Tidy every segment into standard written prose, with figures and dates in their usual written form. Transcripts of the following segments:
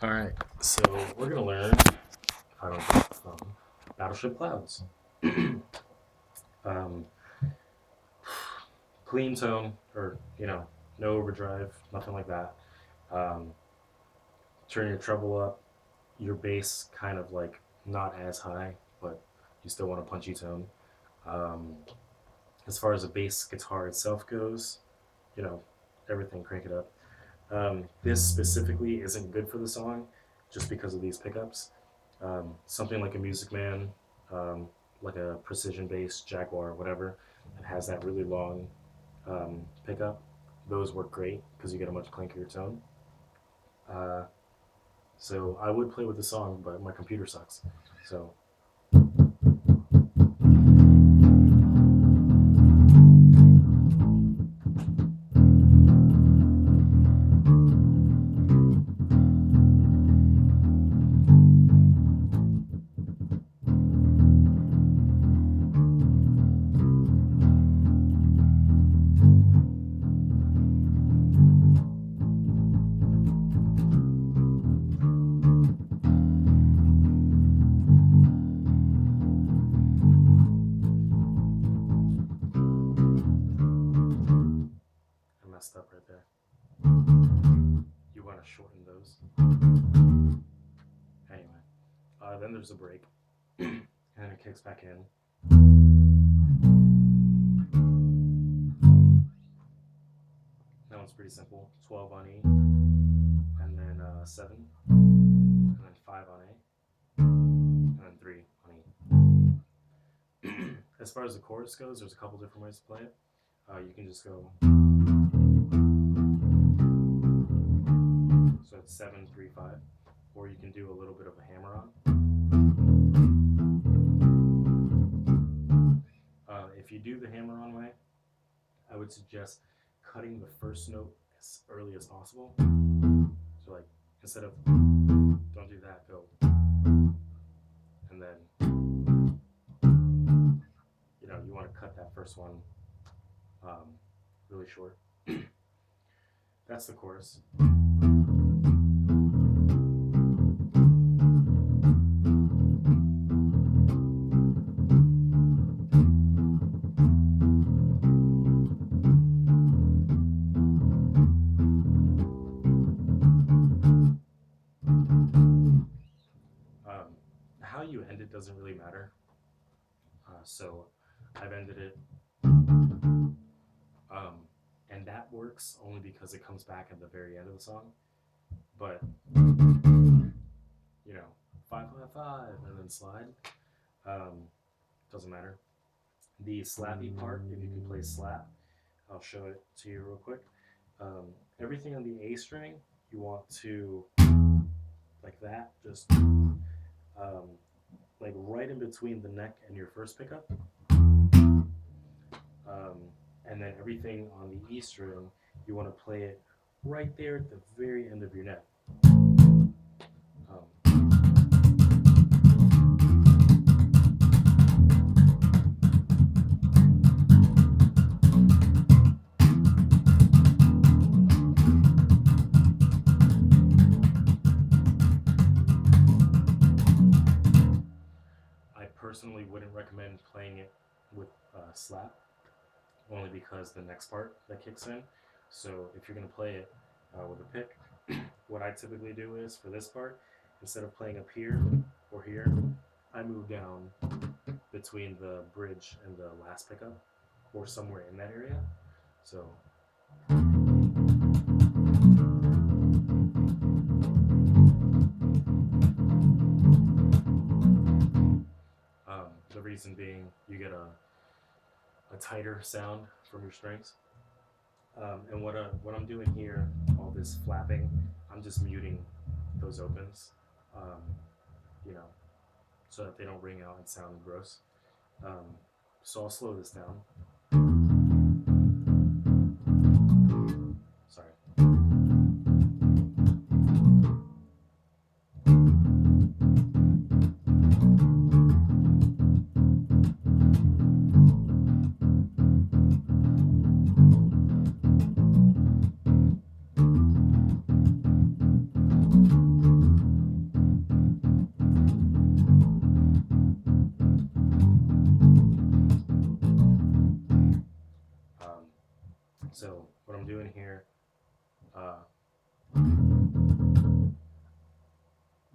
All right, so we're gonna learn how to Battleship Clouds. um, Clean tone, or no overdrive, nothing like that. Um, Turn your treble up, your bass kind of like not as high, but you still want a punchy tone. Um, as far as the bass guitar itself goes, you know, everything crank it up. This specifically isn't good for the song just because of these pickups. Something like a Music Man, um, like a precision bass, Jaguar, whatever, that has that really long pickup, those work great because you get a much clankier tone. Uh, so I would play with the song, but my computer sucks. So I messed up right there. You want to shorten those. Anyway, then there's a break, and then it kicks back in. That one's pretty simple. 12 on E, and then 7, and then 5 on A, and then 3 on E. As far as the chorus goes, there's a couple different ways to play it. You can just go, so it's 7, 3, 5, or you can do a little bit of a hammer on. If you do the hammer on way, I would suggest cutting the first note as early as possible. So like instead of don't do that, go, and then you want to cut that first one really short. That's the chorus. How you end it doesn't really matter. So I've ended it, and that works only because it comes back at the very end of the song. But 555 and then slide. Doesn't matter. The slappy part, if you can play slap, I'll show it to you real quick. Everything on the A string, you want to like that, just like right in between the neck and your first pickup. And then everything on the E string, you want to play it right there at the very end of your neck. I personally wouldn't recommend playing it with slap, only because the next part that kicks in. So if you're going to play it with a pick, what I typically do is for this part, instead of playing up here or here, I move down between the bridge and the last pickup, or somewhere in that area. So the reason being, you get a tighter sound from your strings. And what I'm doing here, all this flapping, I'm just muting those opens, you know, so that they don't ring out and sound gross. So I'll slow this down. Sorry.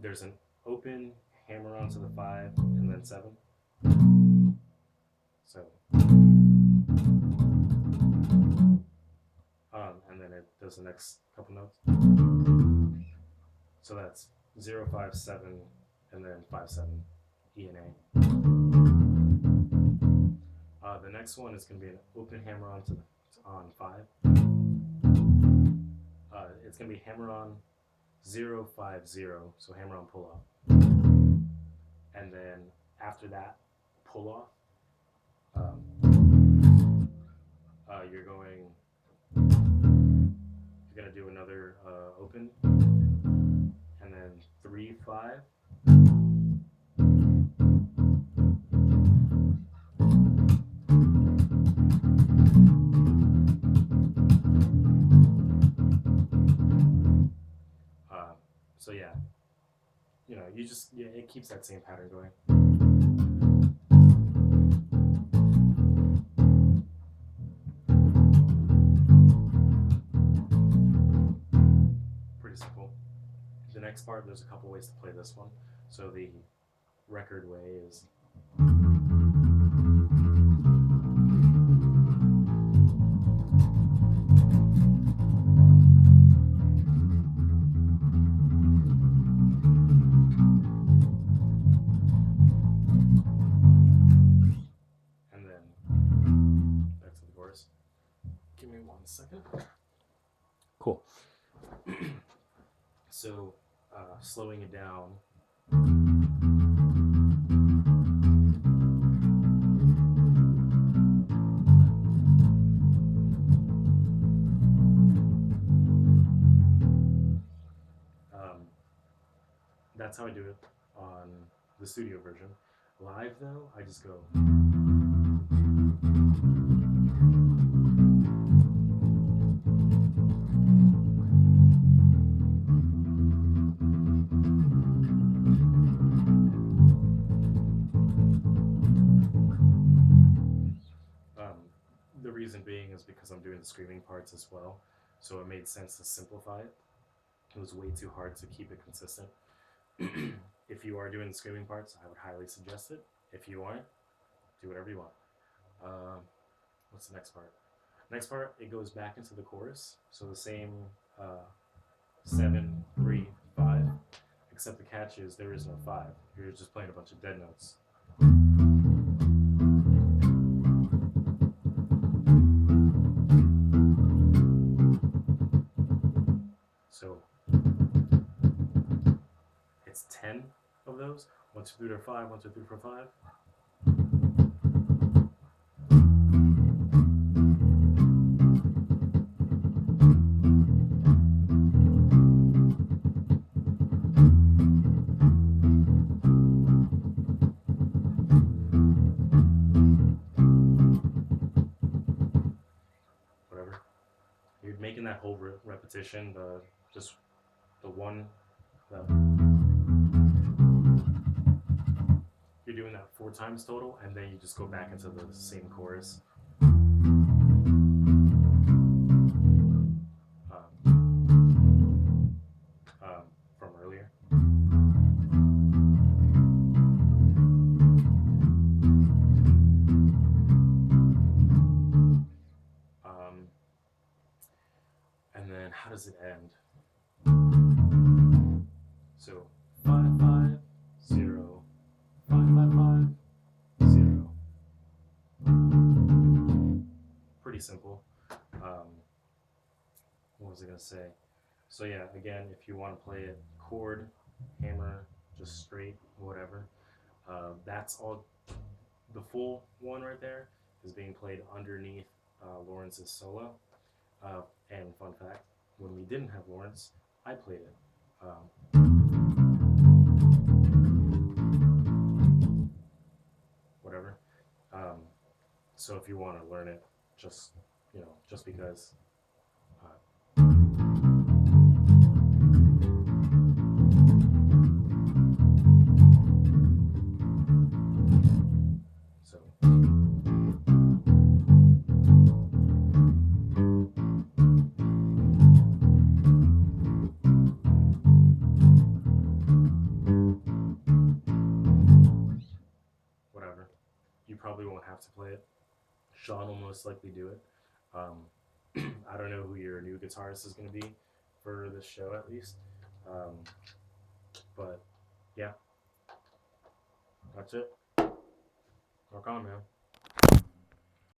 there's an open hammer on to the 5 and then 7. So, and then it does the next couple notes. So that's 0, 5, 7, and then 5, 7, E and A. The next one is going to be an open hammer on 5. It's going to be hammer on 0, 5, 0, so hammer on pull off. And then after that pull off, you're going to do another open, and then 3, 5. So yeah, it keeps that same pattern going. Pretty simple. The next part, there's a couple ways to play this one. So the record way is Give me 1 second. Cool. So, slowing it down. That's how I do it on the studio version. Live, though, I just go. The reason being is because I'm doing the screaming parts as well, so it made sense to simplify it. It was way too hard to keep it consistent. If you are doing the screaming parts, I would highly suggest it. If you aren't, do whatever you want. What's the next part? Next part, it goes back into the chorus, so the same 7, 3, 5, except the catch is there is no 5. You're just playing a bunch of dead notes. So it's 10 of those. 1, 2, 3, 4, 5. 1, 2, 3, 4, 5. Whatever. You're making that whole repetition, just the one. You're doing that 4 times total, and then you just go back into the same chorus. From earlier. And then how does it end? So 5, 5, 0, 5, 5, 5, 0. Pretty simple. What was I gonna say? So yeah, again, if you want to play it chord, hammer, just straight, whatever, that's all. The full one right there is being played underneath Lawrence's solo. And fun fact, when we didn't have Lawrence, I played it. Whatever. So if you want to learn it, just because. probably won't have to play it. Sean will most likely do it. Um, I don't know who your new guitarist is going to be for this show, at least. Um, but yeah, that's it. Rock on, man.